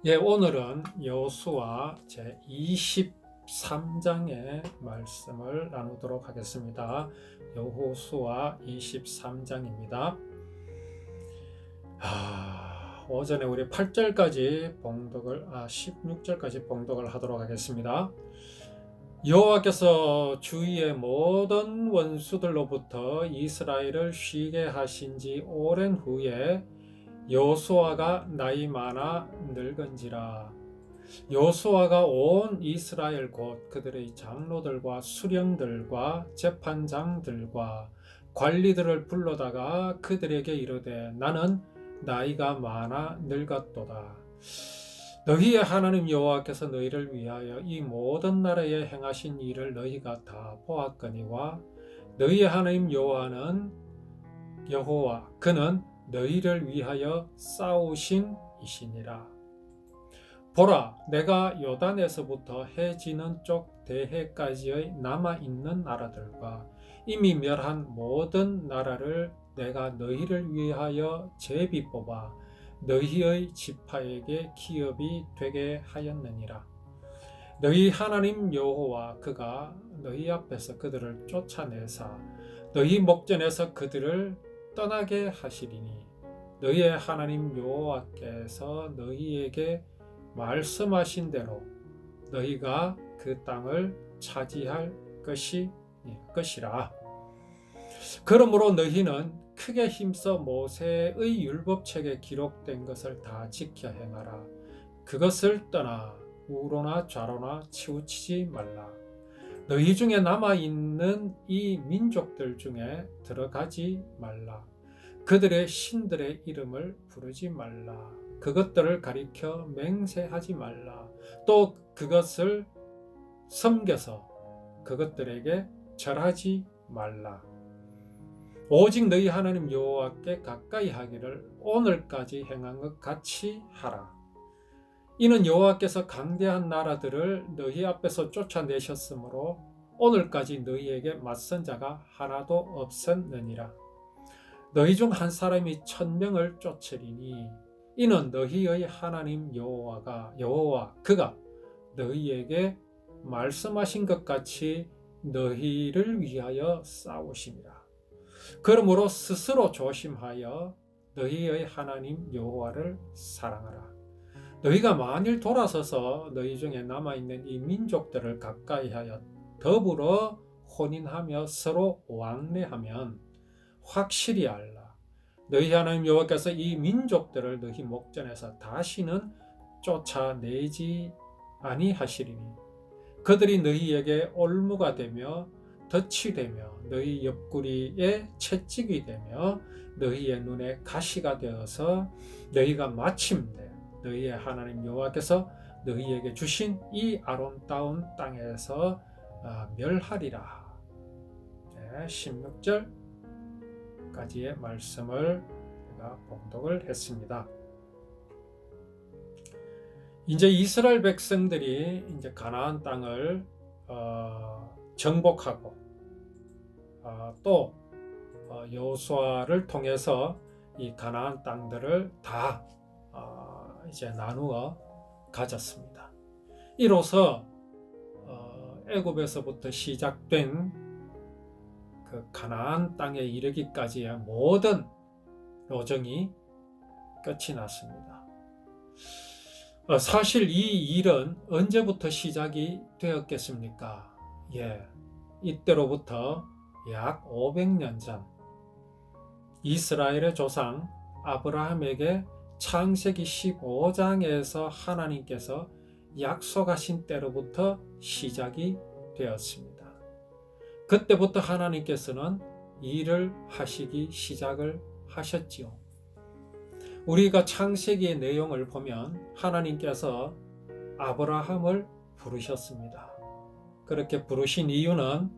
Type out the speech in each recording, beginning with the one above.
오늘은 여호수아 제 23장의 말씀을 나누도록 하겠습니다. 여호수아 23장입니다. 오전에 우리 8절까지 16절까지 봉독을 하도록 하겠습니다. 여호와께서 주위의 모든 원수들로부터 이스라엘을 쉬게 하신 지 오랜 후에 여호수아가 나이 많아 늙은지라. 여호수아가 온 이스라엘 곧 그들의 장로들과 수령들과 재판장들과 관리들을 불러다가 그들에게 이르되 나는 나이가 많아 늙었도다. 너희의 하나님 여호와께서 너희를 위하여 이 모든 나라에 행하신 일을 너희가 다 보았거니와 너희의 하나님 여호와 그는 너희를 위하여 싸우신 이시니라. 보라, 내가 요단에서부터 해 지는 쪽 대해까지의 남아있는 나라들과 이미 멸한 모든 나라를 내가 너희를 위하여 제비 뽑아 너희의 지파에게 기업이 되게 하였느니라. 너희 하나님 여호와 그가 너희 앞에서 그들을 쫓아내사 너희 목전에서 그들을 떠나게 하시리니 너희의 하나님 여호와께서 너희에게 말씀하신 대로 너희가 그 땅을 차지할 것이라. 그러므로 너희는 크게 힘써 모세의 율법책에 기록된 것을 다 지켜 행하라. 그것을 떠나 우로나 좌로나 치우치지 말라. 너희 중에 남아있는 이 민족들 중에 들어가지 말라. 그들의 신들의 이름을 부르지 말라. 그것들을 가리켜 맹세하지 말라. 또 그것을 섬겨서 그것들에게 절하지 말라. 오직 너희 하나님 여호와께 가까이 하기를 오늘까지 행한 것 같이 하라. 이는 여호와께서 강대한 나라들을 너희 앞에서 쫓아내셨으므로 오늘까지 너희에게 맞선 자가 하나도 없었느니라. 너희 중 한 사람이 1000명을 쫓으리니 이는 너희의 하나님 여호와 그가 너희에게 말씀하신 것 같이 너희를 위하여 싸우심이라. 그러므로 스스로 조심하여 너희의 하나님 여호와를 사랑하라. 너희가 만일 돌아서서 너희 중에 남아있는 이 민족들을 가까이하여 더불어 혼인하며 서로 왕래하면 확실히 알라. 너희 하나님 여호와께서 이 민족들을 너희 목전에서 다시는 쫓아내지 아니하시리니 그들이 너희에게 올무가 되며 덫이 되며 너희 옆구리에 채찍이 되며 너희의 눈에 가시가 되어서 너희가 마침내 너희의 하나님 여호와께서 너희에게 주신 이 아름다운 땅에서 멸하리라. 16절까지의 말씀을 제가 봉독을 했습니다. 이제 이스라엘 백성들이 이제 가나안 땅을 정복하고 또 여호수아를 통해서 이 가나안 땅들을 다 이제 나누어 가졌습니다. 이로써 애굽에서부터 시작된 그 가나안 땅에 이르기까지의 모든 여정이 끝이 났습니다. 사실 이 일은 언제부터 시작이 되었겠습니까? 이때로부터 약 500년 전 이스라엘의 조상 아브라함에게 창세기 15장에서 하나님께서 약속하신 때로부터 시작이 되었습니다. 그때부터 하나님께서는 일을 하시기 시작을 하셨지요. 우리가 창세기의 내용을 보면 하나님께서 아브라함을 부르셨습니다. 그렇게 부르신 이유는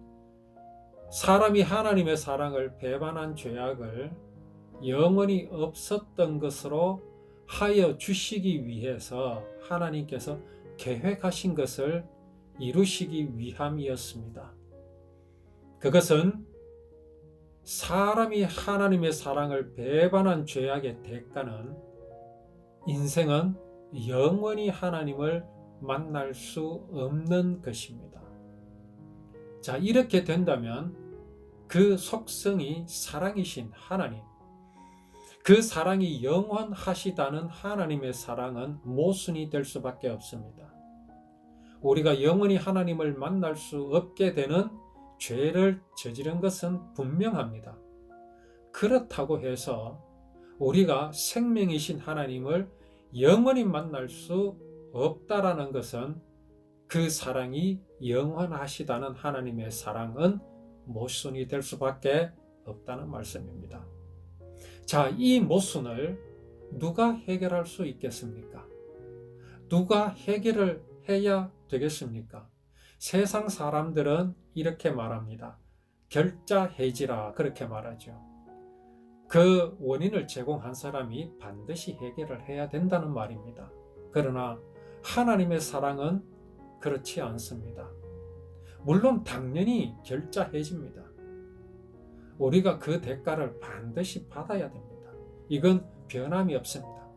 사람이 하나님의 사랑을 배반한 죄악을 영원히 없었던 것으로 하여 주시기 위해서 하나님께서 계획하신 것을 이루시기 위함이었습니다. 그것은 사람이 하나님의 사랑을 배반한 죄악의 대가는 인생은 영원히 하나님을 만날 수 없는 것입니다. 자, 이렇게 된다면 그 속성이 사랑이신 하나님, 그 사랑이 영원하시다는 하나님의 사랑은 모순이 될 수밖에 없습니다. 우리가 영원히 하나님을 만날 수 없게 되는 죄를 저지른 것은 분명합니다. 그렇다고 해서 우리가 생명이신 하나님을 영원히 만날 수 없다라는 것은 그 사랑이 영원하시다는 하나님의 사랑은 모순이 될 수밖에 없다는 말씀입니다. 자, 이 모순을 누가 해결할 수 있겠습니까? 누가 해결을 해야 되겠습니까? 세상 사람들은 이렇게 말합니다. 결자해지라, 그렇게 말하죠. 그 원인을 제공한 사람이 반드시 해결을 해야 된다는 말입니다. 그러나 하나님의 사랑은 그렇지 않습니다. 물론 당연히 결자해집니다. 우리가 그 대가를 반드시 받아야 됩니다. 이건 변함이 없습니다.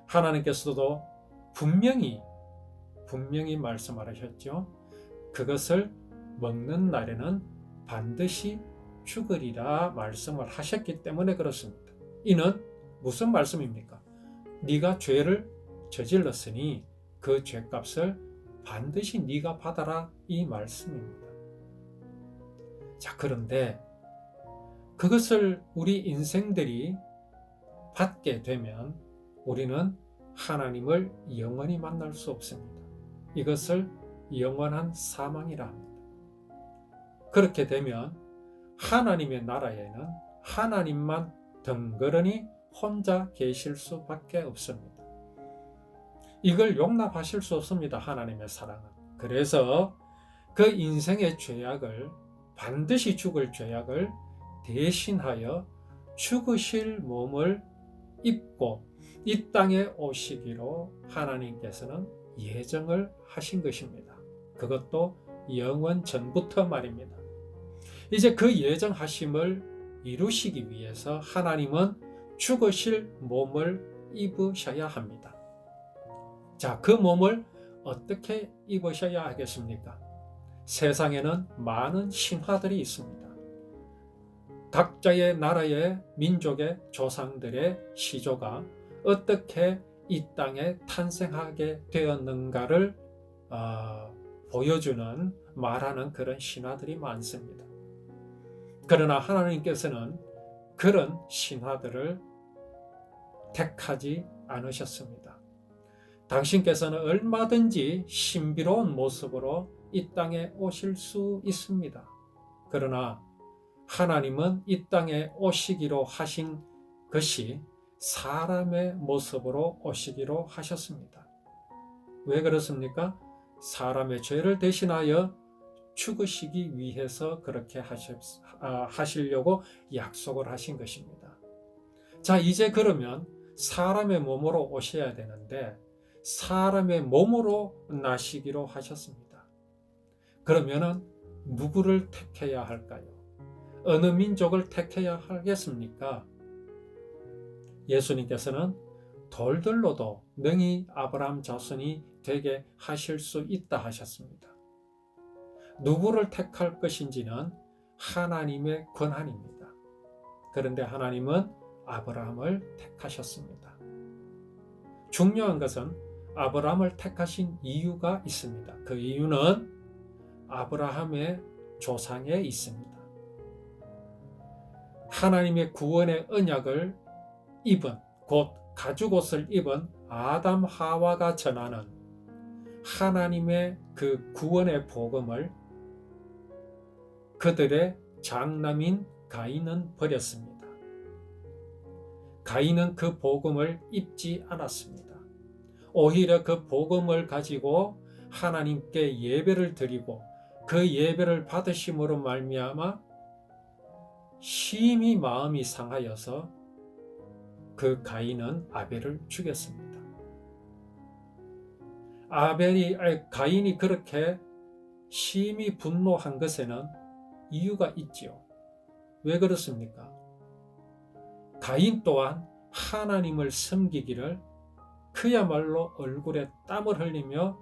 하나님께서도 분명히 말씀하셨죠. 그것을 먹는 날에는 반드시 죽으리라 말씀을 하셨기 때문에 그렇습니다. 이는 무슨 말씀입니까? 네가 죄를 저질렀으니 그 죄값을 반드시 네가 받아라, 이 말씀입니다. 자, 그런데 그것을 우리 인생들이 받게 되면 우리는 하나님을 영원히 만날 수 없습니다. 이것을 영원한 사망이라 합니다. 그렇게 되면 하나님의 나라에는 하나님만 덩그러니 혼자 계실 수밖에 없습니다. 이걸 용납하실 수 없습니다. 하나님의 사랑은. 그래서 그 인생의 죄악을, 반드시 죽을 죄악을 대신하여 죽으실 몸을 입고 이 땅에 오시기로 하나님께서는 예정을 하신 것입니다. 그것도 영원 전부터 말입니다. 이제 그 예정하심을 이루시기 위해서 하나님은 죽으실 몸을 입으셔야 합니다. 자, 그 몸을 어떻게 입으셔야 하겠습니까? 세상에는 많은 신화들이 있습니다. 각자의 나라의 민족의 조상들의 시조가 어떻게 이 땅에 탄생하게 되었는가를 보여주는, 말하는 그런 신화들이 많습니다. 그러나 하나님께서는 그런 신화들을 택하지 않으셨습니다. 당신께서는 얼마든지 신비로운 모습으로 이 땅에 오실 수 있습니다. 그러나 하나님은 이 땅에 오시기로 하신 것이 사람의 모습으로 오시기로 하셨습니다. 왜 그렇습니까? 사람의 죄를 대신하여 죽으시기 위해서 그렇게 하시려고 약속을 하신 것입니다. 자, 이제 그러면 사람의 몸으로 오셔야 되는데 사람의 몸으로 나시기로 하셨습니다. 그러면은 누구를 택해야 할까요? 어느 민족을 택해야 하겠습니까? 예수님께서는 돌들로도 능히 아브라함 자손이 되게 하실 수 있다 하셨습니다. 누구를 택할 것인지는 하나님의 권한입니다. 그런데 하나님은 아브라함을 택하셨습니다. 중요한 것은 아브라함을 택하신 이유가 있습니다. 그 이유는 아브라함의 조상에 있습니다. 하나님의 구원의 언약을 입은, 곧 가죽옷을 입은 아담 하와가 전하는 하나님의 그 구원의 복음을 그들의 장남인 가인은 버렸습니다. 가인은 그 복음을 입지 않았습니다. 오히려 그 복음을 가지고 하나님께 예배를 드리고 그 예배를 받으심으로 말미암아 심히 마음이 상하여서 그 가인은 아벨을 죽였습니다. 가인이 그렇게 심히 분노한 것에는 이유가 있지요. 왜 그렇습니까? 가인 또한 하나님을 섬기기를 그야말로 얼굴에 땀을 흘리며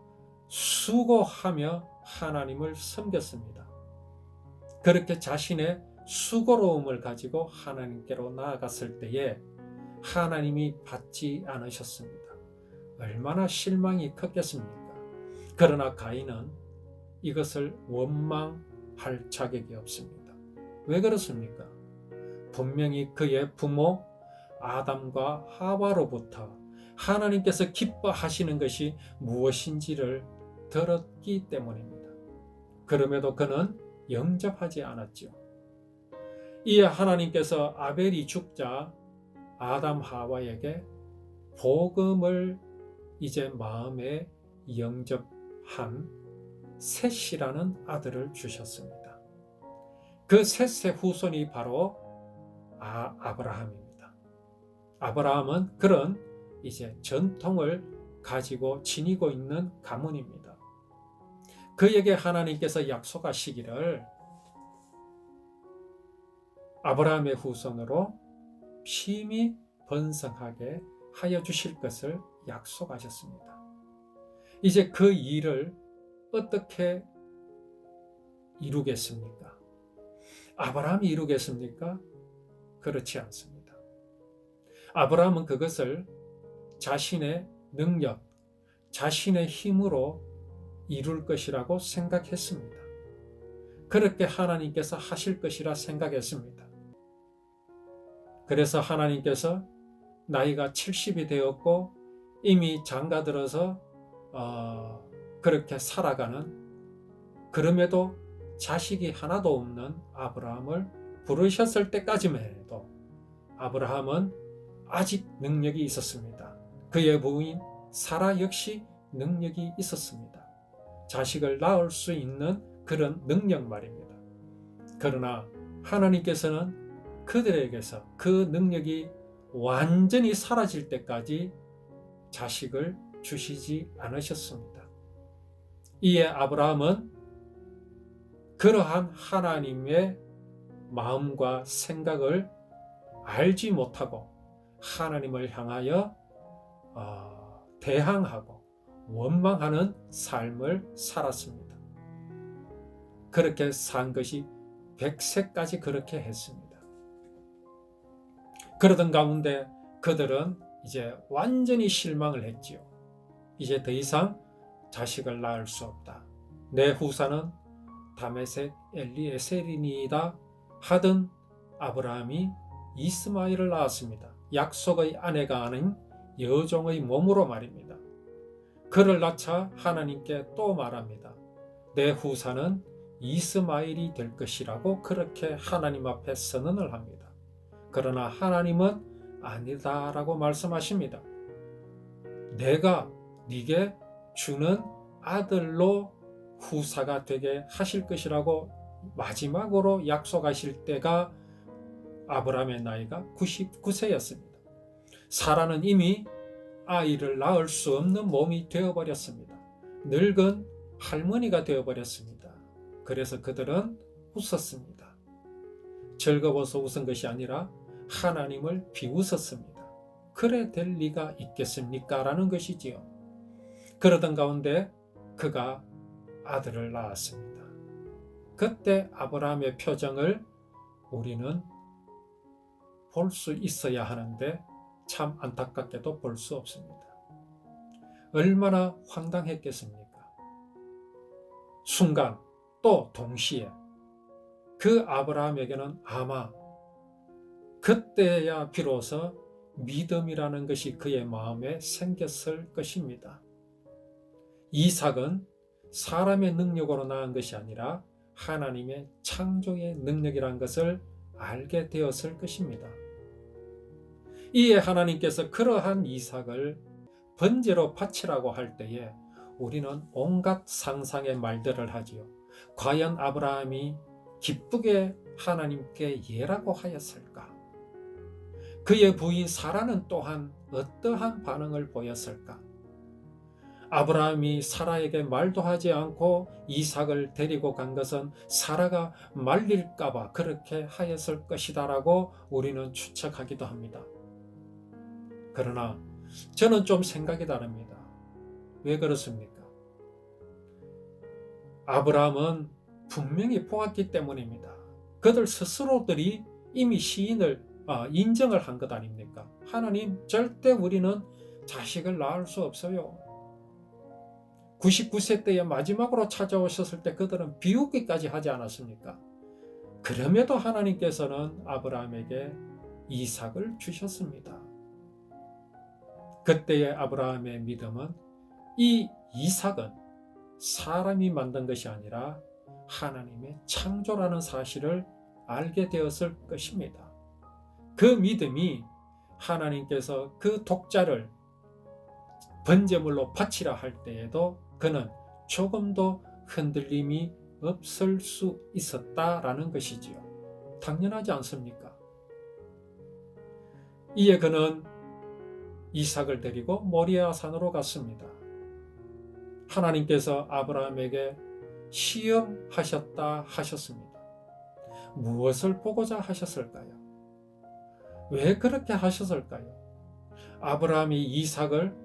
수고하며 하나님을 섬겼습니다. 그렇게 자신의 수고로움을 가지고 하나님께로 나아갔을 때에 하나님이 받지 않으셨습니다. 얼마나 실망이 컸겠습니까? 그러나 가인은 이것을 원망할 자격이 없습니다. 왜 그렇습니까? 분명히 그의 부모 아담과 하와로부터 하나님께서 기뻐하시는 것이 무엇인지를 들었기 때문입니다. 그럼에도 그는 영접하지 않았지요. 이에 하나님께서 아벨이 죽자 아담 하와에게 복음을 이제 마음에 영접한 셋이라는 아들을 주셨습니다. 그 셋의 후손이 바로 아브라함입니다. 아브라함은 그런 이제 전통을 가지고 지니고 있는 가문입니다. 그에게 하나님께서 약속하시기를 아브라함의 후손으로 심히 번성하게 하여 주실 것을 약속하셨습니다. 이제 그 일을 어떻게 이루겠습니까? 아브라함이 이루겠습니까? 그렇지 않습니다. 아브라함은 그것을 자신의 능력, 자신의 힘으로 이룰 것이라고 생각했습니다. 그렇게 하나님께서 하실 것이라 생각했습니다. 그래서 하나님께서 나이가 70이 되었고 이미 장가들어서 그렇게 살아가는, 그럼에도 자식이 하나도 없는 아브라함을 부르셨을 때까지만 해도 아브라함은 아직 능력이 있었습니다. 그의 부인 사라 역시 능력이 있었습니다. 자식을 낳을 수 있는 그런 능력 말입니다. 그러나 하나님께서는 그들에게서 그 능력이 완전히 사라질 때까지 자식을 주시지 않으셨습니다. 이에 아브라함은 그러한 하나님의 마음과 생각을 알지 못하고 하나님을 향하여 대항하고 원망하는 삶을 살았습니다. 그렇게 산 것이 100세까지 그렇게 했습니다. 그러던 가운데 그들은 이제 완전히 실망을 했지요. 이제 더 이상 자식을 낳을 수 없다. 내 후사는 다메섹 엘리에셀이니이다 하던 아브라함이 이스마엘을 낳았습니다. 약속의 아내가 아닌 여종의 몸으로 말입니다. 그를 낳자 하나님께 또 말합니다. 내 후사는 이스마엘이 될 것이라고 그렇게 하나님 앞에 선언을 합니다. 그러나 하나님은 아니다라고 말씀하십니다. 내가 네게 주는 아들로 후사가 되게 하실 것이라고 마지막으로 약속하실 때가 아브라함의 나이가 99세였습니다. 사라는 이미 아이를 낳을 수 없는 몸이 되어버렸습니다. 늙은 할머니가 되어버렸습니다. 그래서 그들은 웃었습니다. 즐거워서 웃은 것이 아니라 하나님을 비웃었습니다. 그래 될 리가 있겠습니까? 라는 것이지요. 그러던 가운데 그가 아들을 낳았습니다. 그때 아브라함의 표정을 우리는 볼 수 있어야 하는데 참 안타깝게도 볼 수 없습니다. 얼마나 황당했겠습니까? 순간 또 동시에 그 아브라함에게는 아마 그때야 비로소 믿음이라는 것이 그의 마음에 생겼을 것입니다. 이삭은 사람의 능력으로 낳은 것이 아니라 하나님의 창조의 능력이라는 것을 알게 되었을 것입니다. 이에 하나님께서 그러한 이삭을 번제로 바치라고 할 때에 우리는 온갖 상상의 말들을 하지요. 과연 아브라함이 기쁘게 하나님께 예라고 하였을까? 그의 부인 사라는 또한 어떠한 반응을 보였을까? 아브라함이 사라에게 말도 하지 않고 이삭을 데리고 간 것은 사라가 말릴까 봐 그렇게 하였을 것이다라고 우리는 추측하기도 합니다. 그러나 저는 좀 생각이 다릅니다. 왜 그렇습니까? 아브라함은 분명히 보았기 때문입니다. 그들 스스로들이 이미 인정을 한 것 아닙니까? 하나님, 절대 우리는 자식을 낳을 수 없어요. 99세 때에 마지막으로 찾아오셨을 때 그들은 비웃기까지 하지 않았습니까? 그럼에도 하나님께서는 아브라함에게 이삭을 주셨습니다. 그때의 아브라함의 믿음은 이 이삭은 사람이 만든 것이 아니라 하나님의 창조라는 사실을 알게 되었을 것입니다. 그 믿음이 하나님께서 그 독자를 번제물로 바치라 할 때에도 그는 조금도 흔들림이 없을 수 있었다라는 것이지요. 당연하지 않습니까? 이에 그는 이삭을 데리고 모리아 산으로 갔습니다. 하나님께서 아브라함에게 시험하셨다 하셨습니다. 무엇을 보고자 하셨을까요? 왜 그렇게 하셨을까요? 아브라함이 이삭을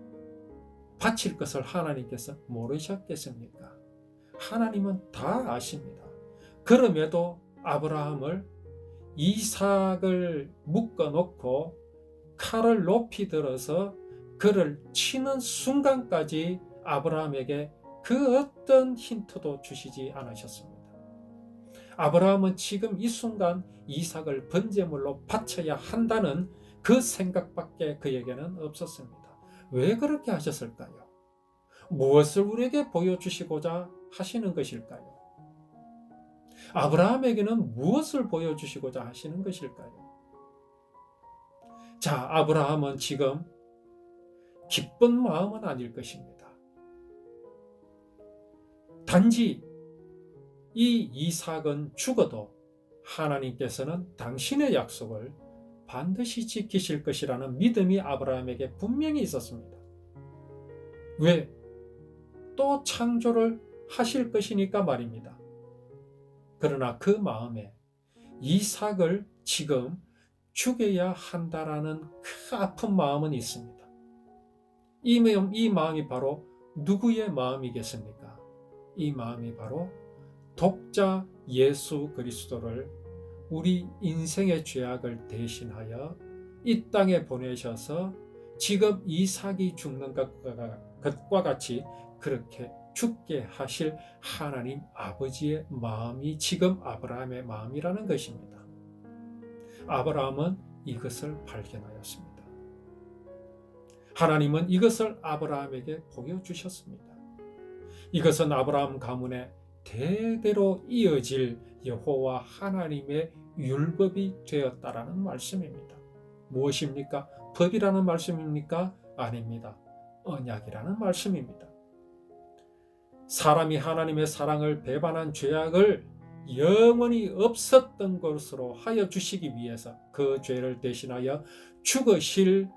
바칠 것을 하나님께서 모르셨겠습니까? 하나님은 다 아십니다. 그럼에도 아브라함을 이삭을 묶어놓고 칼을 높이 들어서 그를 치는 순간까지 아브라함에게 그 어떤 힌트도 주시지 않으셨습니다. 아브라함은 지금 이 순간 이삭을 번제물로 바쳐야 한다는 그 생각밖에 그에게는 없었습니다. 왜 그렇게 하셨을까요? 무엇을 우리에게 보여주시고자 하시는 것일까요? 아브라함에게는 무엇을 보여주시고자 하시는 것일까요? 자, 아브라함은 지금 기쁜 마음은 아닐 것입니다. 단지 이 이삭은 죽어도 하나님께서는 당신의 약속을 반드시 지키실 것이라는 믿음이 아브라함에게 분명히 있었습니다. 왜? 또 창조를 하실 것이니까 말입니다. 그러나 그 마음에 이삭을 지금 죽여야 한다라는 그 아픈 마음은 있습니다. 이 마음이 바로 누구의 마음이겠습니까? 이 마음이 바로 독자 예수 그리스도를 우리 인생의 죄악을 대신하여 이 땅에 보내셔서 지금 이삭이 죽는 것과 같이 그렇게 죽게 하실 하나님 아버지의 마음이 지금 아브라함의 마음이라는 것입니다. 아브라함은 이것을 발견하였습니다. 하나님은 이것을 아브라함에게 보여주셨습니다. 이것은 아브라함 가문에 대대로 이어질 여호와 하나님의 율법이 되었다라는 말씀입니다. 무엇입니까? 법이라는 말씀입니까? 아닙니다. 언약이라는 말씀입니다. 사람이 하나님의 사랑을 배반한 죄악을 영원히 없었던 것으로 하여 주시기 위해서 그 죄를 대신하여 죽으실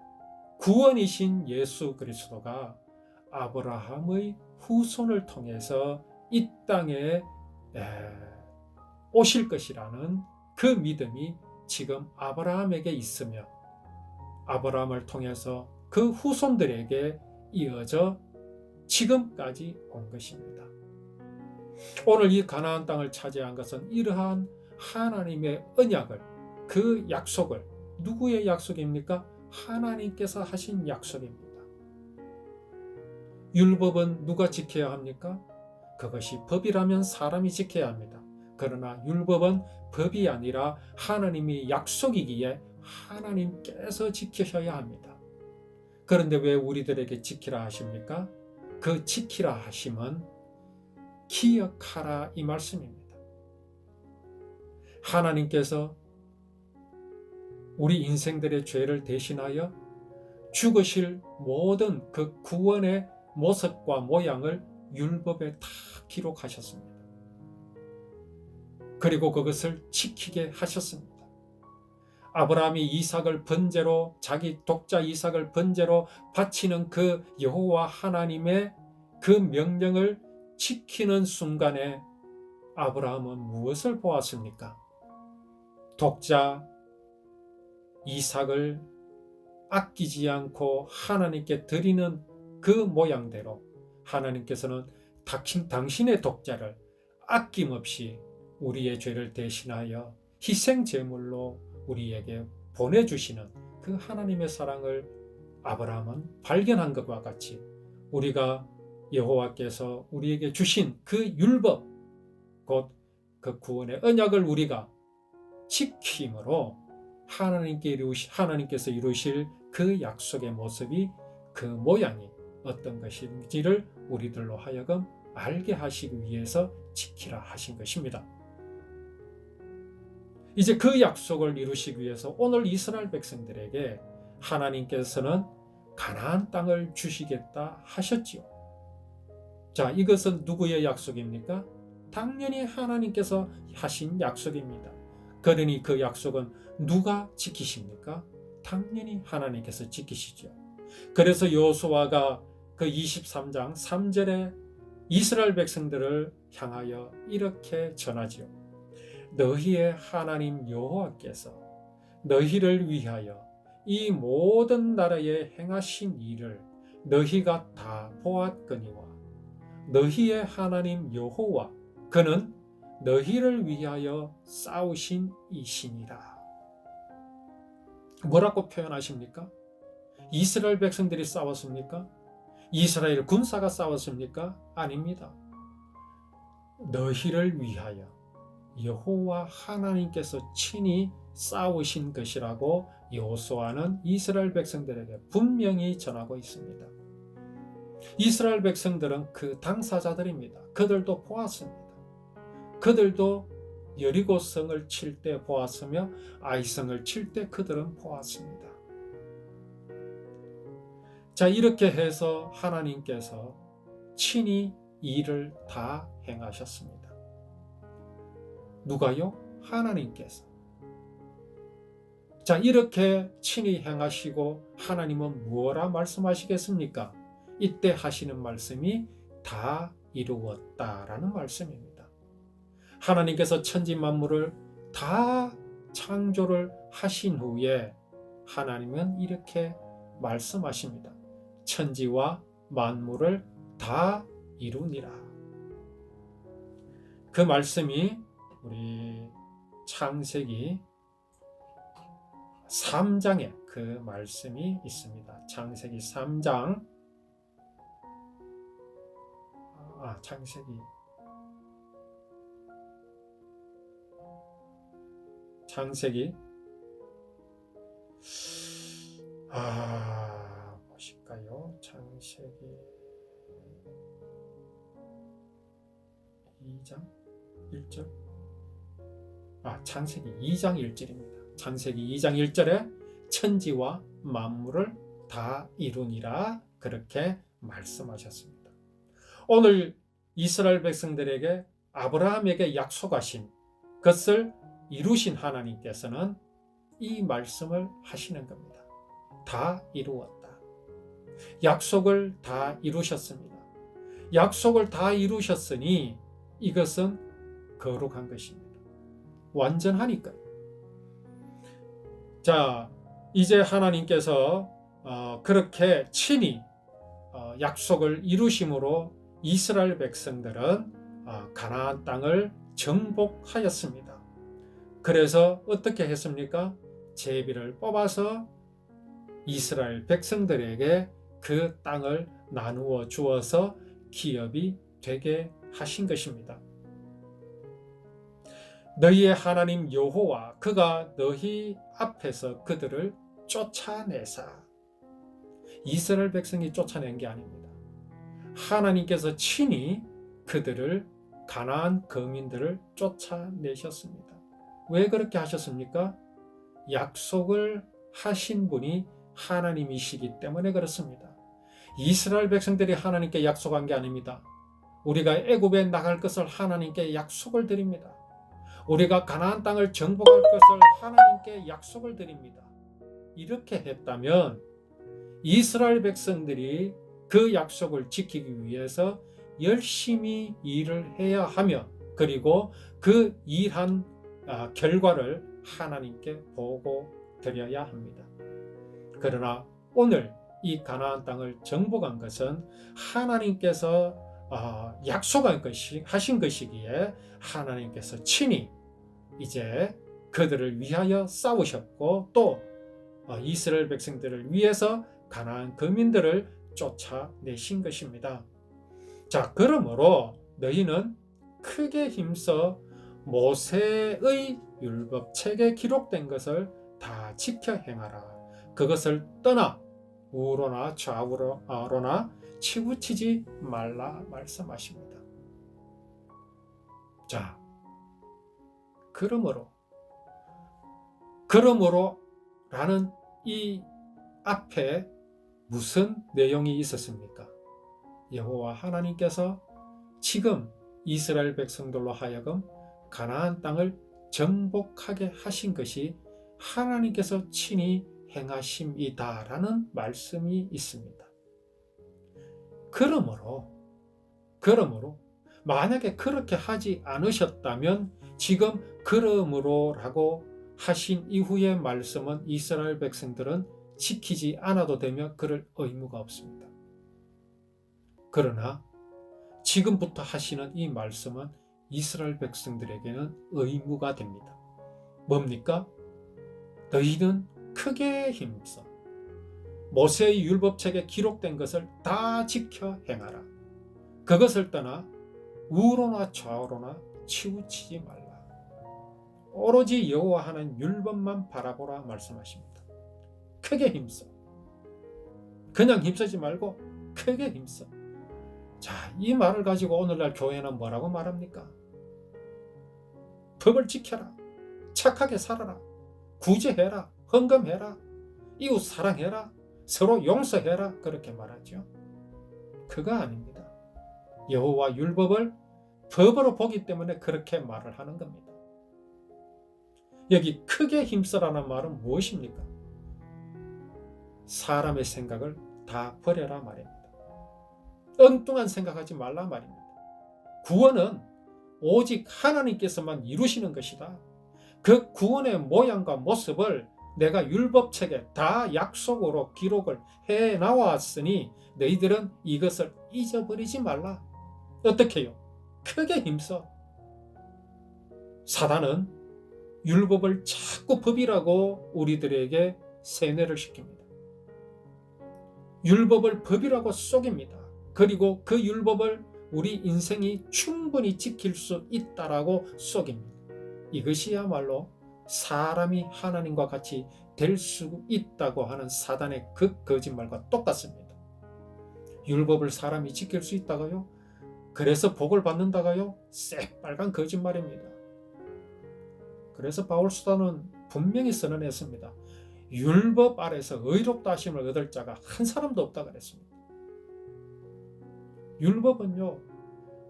구원이신 예수 그리스도가 아브라함의 후손을 통해서 이 땅에 오실 것이라는 그 믿음이 지금 아브라함에게 있으며 아브라함을 통해서 그 후손들에게 이어져 지금까지 온 것입니다. 오늘 이 가나안 땅을 차지한 것은 이러한 하나님의 언약을, 그 약속을, 누구의 약속입니까? 하나님께서 하신 약속입니다. 율법은 누가 지켜야 합니까? 그것이 법이라면 사람이 지켜야 합니다. 그러나 율법은 법이 아니라 하나님의 약속이기에 하나님께서 지키셔야 합니다. 그런데 왜 우리들에게 지키라 하십니까? 그 지키라 하심은 기억하라 이 말씀입니다. 하나님께서 우리 인생들의 죄를 대신하여 죽으실 모든 그 구원의 모습과 모양을 율법에 다 기록하셨습니다. 그리고 그것을 지키게 하셨습니다. 아브라함이 이삭을 번제로, 자기 독자 이삭을 번제로 바치는 그 여호와 하나님의 그 명령을 지키는 순간에 아브라함은 무엇을 보았습니까? 독자 이삭을 아끼지 않고 하나님께 드리는 그 모양대로 하나님께서는 당신의 독자를 아낌없이 우리의 죄를 대신하여 희생 제물로 우리에게 보내주시는 그 하나님의 사랑을 아브라함은 발견한 것과 같이 우리가 여호와께서 우리에게 주신 그 율법, 곧 그 구원의 언약을 우리가 지킴으로 하나님께서 이루실 그 약속의 모습이, 그 모양이 어떤 것인지를 우리들로 하여금 알게 하시기 위해서 지키라 하신 것입니다. 이제 그 약속을 이루시기 위해서 오늘 이스라엘 백성들에게 하나님께서는 가나안 땅을 주시겠다 하셨지요. 자, 이것은 누구의 약속입니까? 당연히 하나님께서 하신 약속입니다. 그러니 그 약속은 누가 지키십니까? 당연히 하나님께서 지키시죠. 그래서 여호수아가 그 23장 3절에 이스라엘 백성들을 향하여 이렇게 전하지요. 너희의 하나님 여호와께서 너희를 위하여 이 모든 나라에 행하신 일을 너희가 다 보았거니와 너희의 하나님 여호와 그는 너희를 위하여 싸우신 이시니라. 뭐라고 표현하십니까? 이스라엘 백성들이 싸웠습니까? 이스라엘 군사가 싸웠습니까? 아닙니다. 너희를 위하여 여호와 하나님께서 친히 싸우신 것이라고 여호수아는 이스라엘 백성들에게 분명히 전하고 있습니다. 이스라엘 백성들은 그 당사자들입니다. 그들도 보았습니다. 그들도 여리고성을 칠 때 보았으며 아이성을 칠 때 그들은 보았습니다. 자, 이렇게 해서 하나님께서 친히 일을 다 행하셨습니다. 누가요? 하나님께서. 자, 이렇게 친히 행하시고 하나님은 무엇라 말씀하시겠습니까? 이때 하시는 말씀이 다 이루었다라는 말씀입니다. 하나님께서 천지 만물을 다 창조를 하신 후에 하나님은 이렇게 말씀하십니다. 천지와 만물을 다 이루니라. 그 말씀이 우리 창세기 3장에 그 말씀이 있습니다. 창세기 3장 창세기 보실까요? 창세기 2장 1절 창세기 2장 1절입니다. 창세기 2장 1절에 천지와 만물을 다 이루니라 그렇게 말씀하셨습니다. 오늘 이스라엘 백성들에게 아브라함에게 약속하신 것을 이루신 하나님께서는 이 말씀을 하시는 겁니다. 다 이루었다. 약속을 다 이루셨습니다. 약속을 다 이루셨으니 이것은 거룩한 것입니다. 완전하니까요. 자, 이제 하나님께서 그렇게 친히 약속을 이루심으로 이스라엘 백성들은 가나안 땅을 정복하였습니다. 그래서 어떻게 했습니까? 제비를 뽑아서 이스라엘 백성들에게 그 땅을 나누어 주어서 기업이 되게 하신 것입니다. 너희의 하나님 여호와 그가 너희 앞에서 그들을 쫓아내사. 이스라엘 백성이 쫓아낸 게 아닙니다. 하나님께서 친히 그들을 가나안 거민들을 쫓아내셨습니다. 왜 그렇게 하셨습니까? 약속을 하신 분이 하나님이시기 때문에 그렇습니다. 이스라엘 백성들이 하나님께 약속한 게 아닙니다. 우리가 애굽에 나갈 것을 하나님께 약속을 드립니다. 우리가 가나안 땅을 정복할 것을 하나님께 약속을 드립니다. 이렇게 했다면 이스라엘 백성들이 그 약속을 지키기 위해서 열심히 일을 해야 하며 그리고 그 일한 결과를 하나님께 보고 드려야 합니다. 그러나 오늘 이 가나안 땅을 정복한 것은 하나님께서 하신 것이기에 하나님께서 친히 이제 그들을 위하여 싸우셨고 또 이스라엘 백성들을 위해서 가나안 거민들을 쫓아내신 것입니다. 자, 그러므로 너희는 크게 힘써 모세의 율법책에 기록된 것을 다 지켜 행하라. 그것을 떠나 우로나 좌우로나 치우치지 말라 말씀하십니다. 자, 그러므로라는 이 앞에 무슨 내용이 있었습니까? 여호와 하나님께서 지금 이스라엘 백성들로 하여금 가나안 땅을 정복하게 하신 것이 하나님께서 친히 행하심이다라는 말씀이 있습니다. 그러므로 만약에 그렇게 하지 않으셨다면 지금 그러므로라고 하신 이후의 말씀은 이스라엘 백성들은 지키지 않아도 되며 그럴 의무가 없습니다. 그러나 지금부터 하시는 이 말씀은 이스라엘 백성들에게는 의무가 됩니다. 뭡니까? 너희는 크게 힘써 모세의 율법책에 기록된 것을 다 지켜 행하라. 그것을 떠나 우로나 좌우로나 치우치지 말라. 오로지 여호와 하는 율법만 바라보라 말씀하십니다. 크게 힘써. 그냥 힘쓰지 말고 크게 힘써. 자, 이 말을 가지고 오늘날 교회는 뭐라고 말합니까? 법을 지켜라. 착하게 살아라. 구제해라. 헌금해라. 이웃 사랑해라. 서로 용서해라. 그렇게 말하죠. 그거 아닙니다. 여호와 율법을 법으로 보기 때문에 그렇게 말을 하는 겁니다. 여기 크게 힘써라는 말은 무엇입니까? 사람의 생각을 다 버려라 말입니다. 엉뚱한 생각하지 말라 말입니다. 구원은 오직 하나님께서만 이루시는 것이다. 그 구원의 모양과 모습을 내가 율법책에 다 약속으로 기록을 해 나왔으니 너희들은 이것을 잊어버리지 말라. 어떻게 해요? 크게 힘써. 사단은 율법을 자꾸 법이라고 우리들에게 세뇌를 시킵니다. 율법을 법이라고 속입니다. 그리고 그 율법을 우리 인생이 충분히 지킬 수 있다라고 속입니다. 이것이야말로 사람이 하나님과 같이 될 수 있다고 하는 사단의 그 거짓말과 똑같습니다. 율법을 사람이 지킬 수 있다고요? 그래서 복을 받는다고요? 새빨간 거짓말입니다. 그래서 바울 수도는 분명히 선언했습니다. 율법 아래서 의롭다 하심을 얻을 자가 한 사람도 없다 그랬습니다. 율법은요,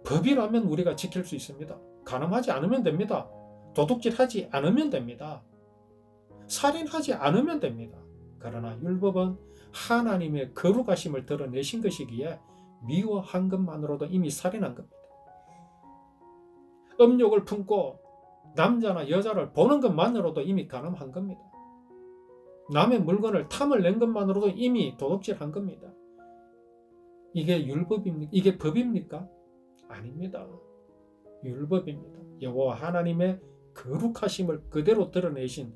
법이라면 우리가 지킬 수 있습니다. 간음하지 않으면 됩니다. 도둑질하지 않으면 됩니다. 살인하지 않으면 됩니다. 그러나 율법은 하나님의 거룩하심을 드러내신 것이기에 미워한 것만으로도 이미 살인한 겁니다. 음욕을 품고 남자나 여자를 보는 것만으로도 이미 간음한 겁니다. 남의 물건을 탐을 낸 것만으로도 이미 도둑질한 겁니다. 이게 율법입니까? 이게 법입니까? 아닙니다. 율법입니다. 여호와 하나님의 거룩하심을 그대로 드러내신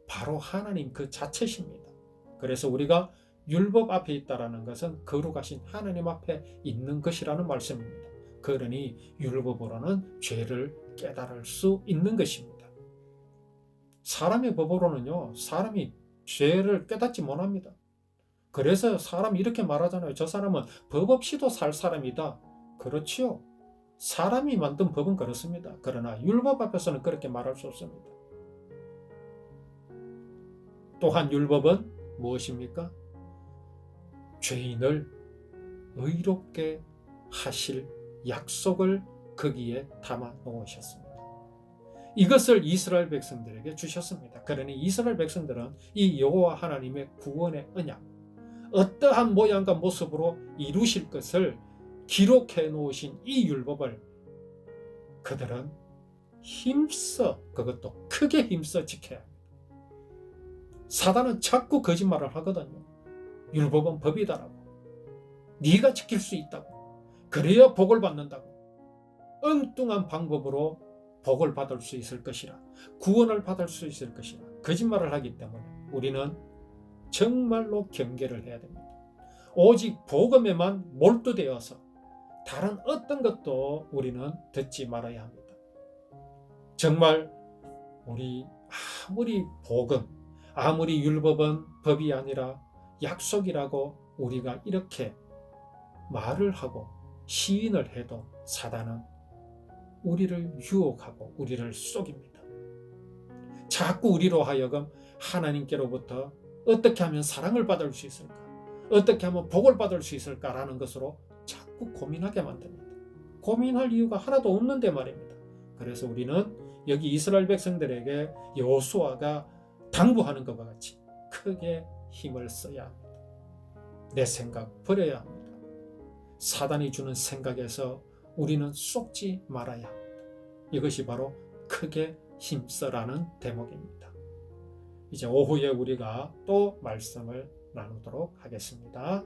바로 하나님 그 자체십니다. 그래서 우리가 율법 앞에 있다라는 것은 거룩하신 하나님 앞에 있는 것이라는 말씀입니다. 그러니 율법으로는 죄를 깨달을 수 있는 것입니다. 사람의 법으로는요, 사람이 죄를 깨닫지 못합니다. 그래서 사람이 이렇게 말하잖아요. 저 사람은 법 없이도 살 사람이다. 그렇지요. 사람이 만든 법은 그렇습니다. 그러나 율법 앞에서는 그렇게 말할 수 없습니다. 또한 율법은 무엇입니까? 죄인을 의롭게 하실 약속을 거기에 담아 놓으셨습니다. 이것을 이스라엘 백성들에게 주셨습니다. 그러니 이스라엘 백성들은 이 여호와 하나님의 구원의 언약, 어떠한 모양과 모습으로 이루실 것을 기록해 놓으신 이 율법을 그들은 힘써, 그것도 크게 힘써 지켜야 합니다. 사단은 자꾸 거짓말을 하거든요. 율법은 법이다라고. 네가 지킬 수 있다고. 그래야 복을 받는다고. 엉뚱한 방법으로 복을 받을 수 있을 것이라. 구원을 받을 수 있을 것이라. 거짓말을 하기 때문에 우리는 정말로 경계를 해야 됩니다. 오직 복음에만 몰두되어서 다른 어떤 것도 우리는 듣지 말아야 합니다. 정말 우리 아무리 복음, 아무리 율법은 법이 아니라 약속이라고 우리가 이렇게 말을 하고 시인을 해도 사단은 우리를 유혹하고 우리를 속입니다. 자꾸 우리로 하여금 하나님께로부터 어떻게 하면 사랑을 받을 수 있을까? 어떻게 하면 복을 받을 수 있을까라는 것으로 자꾸 고민하게 만듭니다. 고민할 이유가 하나도 없는데 말입니다. 그래서 우리는 여기 이스라엘 백성들에게 여호수아가 당부하는 것과 같이 크게 힘을 써야 합니다. 내 생각 버려야 합니다. 사단이 주는 생각에서 우리는 쏙지 말아야 합니다. 이것이 바로 크게 힘써라는 대목입니다. 이제 오후에 우리가 또 말씀을 나누도록 하겠습니다.